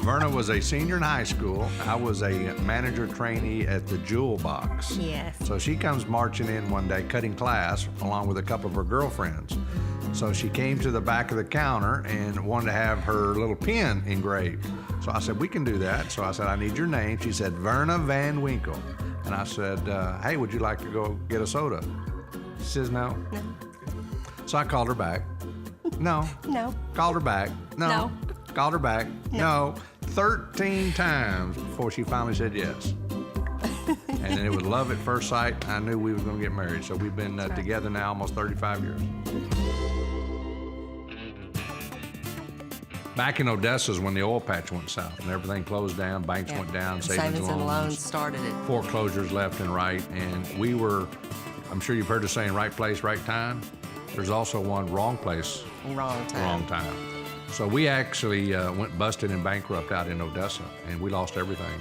Verna was a senior in high school. I was a manager trainee at the Jewel Box. Yes. So she comes marching in one day, cutting class, along with a couple of her girlfriends. So she came to the back of the counter and wanted to have her little pin engraved. So I said, we can do that. So I said, I need your name. She said, Verna Van Winkle. And I said, hey, would you like to go get a soda? She says, no. No. So I called her back. No. No. Called her back. No. No. Called her back. No. 13 times before she finally said yes. And it was love at first sight. I knew we were going to get married. So we've been together now almost 35 years. Back in Odessa is when the oil patch went south and everything closed down, banks went down, savings and loans started it. Foreclosures left and right. And we were, I'm sure you've heard the saying, right place, right time. There's also one wrong place, Wrong time. wrong time. So we actually went busted and bankrupt out in Odessa, and we lost everything.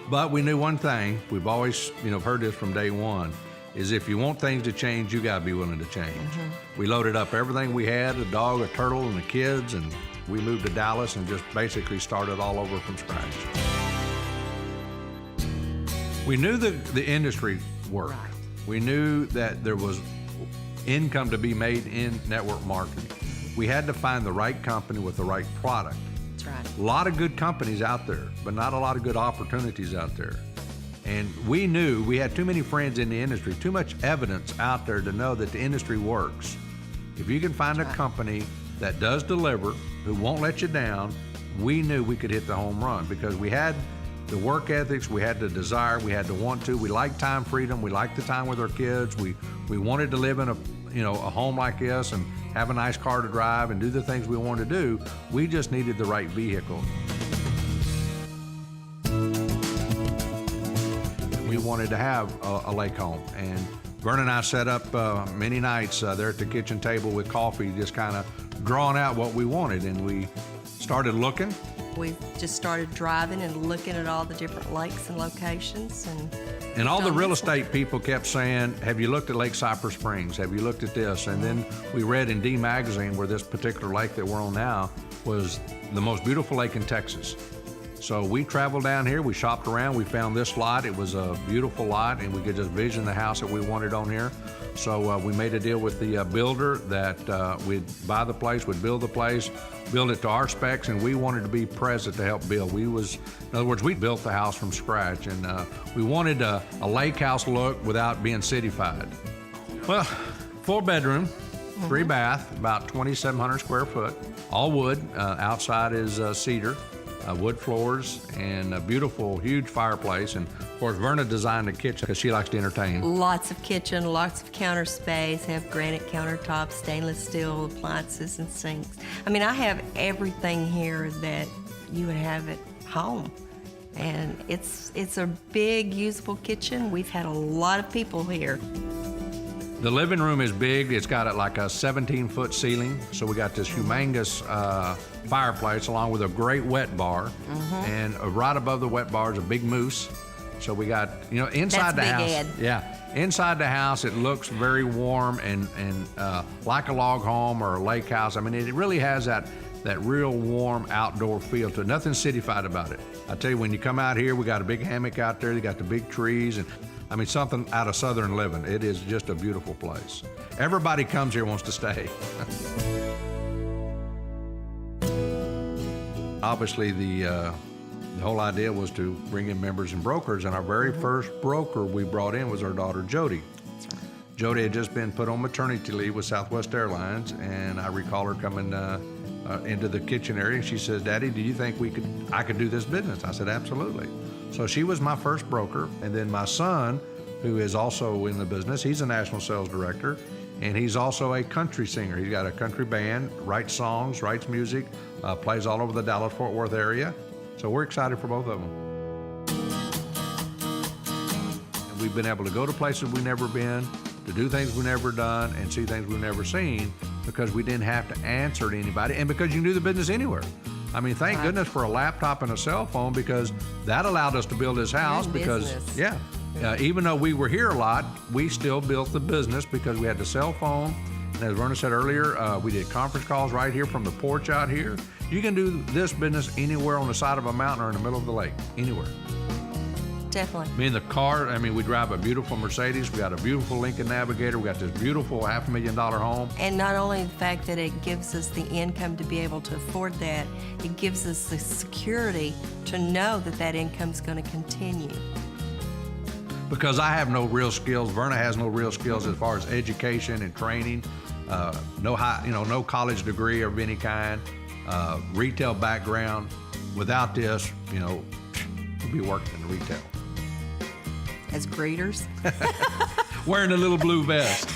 But we knew one thing, we've always heard this from day one, is if you want things to change, you gotta be willing to change. We loaded up everything we had, a dog, a turtle, and the kids, and we moved to Dallas and just basically started all over from scratch. We knew the industry worked. Right. We knew that there was income to be made in network marketing. We had to find the right company with the right product. That's right. A lot of good companies out there, but not a lot of good opportunities out there. And we knew we had too many friends in the industry, too much evidence out there to know that the industry works. If you can find a company that does deliver, who won't let you down, we knew we could hit the home run because we had the work ethics, we had the desire, we had the want to. We liked time freedom, we liked the time with our kids. We wanted to live in a home like this and have a nice car to drive and do the things we wanted to do. We just needed the right vehicle. We wanted to have a lake home, and Verna and I set up many nights there at the kitchen table with coffee, just kind of drawing out what we wanted, and we started looking. We just started driving and looking at all the different lakes and locations. And all the real estate people kept saying, have you looked at Lake Cypress Springs? Have you looked at this? And then we read in D Magazine where this particular lake that we're on now was the most beautiful lake in Texas. So we traveled down here, we shopped around, we found this lot. It was a beautiful lot, and we could just vision the house that we wanted on here. So we made a deal with the builder that we'd buy the place, we'd build the place, build it to our specs, and we wanted to be present to help build. In other words, we built the house from scratch, and we wanted a lake house look without being cityfied. Well, 4-bedroom, 3-bath, about 2,700 square foot, all wood. Outside is cedar. Wood floors and a beautiful, huge fireplace. And of course, Verna designed the kitchen because she likes to entertain. Lots of kitchen, lots of counter space, have granite countertops, stainless steel appliances and sinks. I mean, I have everything here that you would have at home. And it's a big, usable kitchen. We've had a lot of people here. The living room is big. It's got like a 17-foot ceiling. So we got this humongous fireplace along with a great wet bar. And right above the wet bar is a big moose. So we got, inside That's the Big house. Ed. Yeah, inside the house, it looks very warm and like a log home or a lake house. I mean, it really has that real warm outdoor feel to it. Nothing cityfied about it. I tell you, when you come out here, we got a big hammock out there. They got the big trees and something out of Southern living. It is just a beautiful place. Everybody comes here wants to stay. Obviously, the whole idea was to bring in members and brokers, and our very first broker we brought in was our daughter, Jody. Jody had just been put on maternity leave with Southwest Airlines, and I recall her coming into the kitchen area, and she says, Daddy, do you think I could do this business? I said, absolutely. So she was my first broker, and then my son, who is also in the business, he's a national sales director, and he's also a country singer. He's got a country band, writes songs, writes music, plays all over the Dallas-Fort Worth area. So we're excited for both of them. And we've been able to go to places we've never been, to do things we've never done, and see things we've never seen because we didn't have to answer to anybody, and because you can do the business anywhere. I mean, thank goodness for a laptop and a cell phone, because that allowed us to build this house. Even though we were here a lot, we still built the business because we had the cell phone And as Verna said earlier, we did conference calls right here from the porch out here. You can do this business anywhere on the side of a mountain or in the middle of the lake, anywhere. Definitely. Me and the car, we drive a beautiful Mercedes. We got a beautiful Lincoln Navigator. We got this beautiful $500,000 home. And not only the fact that it gives us the income to be able to afford that, it gives us the security to know that that income's going to continue. Because I have no real skills. Verna has no real skills as far as education and training. No college degree of any kind. Retail background. Without this, we'll be working in retail. As greeters. Wearing a little blue vest.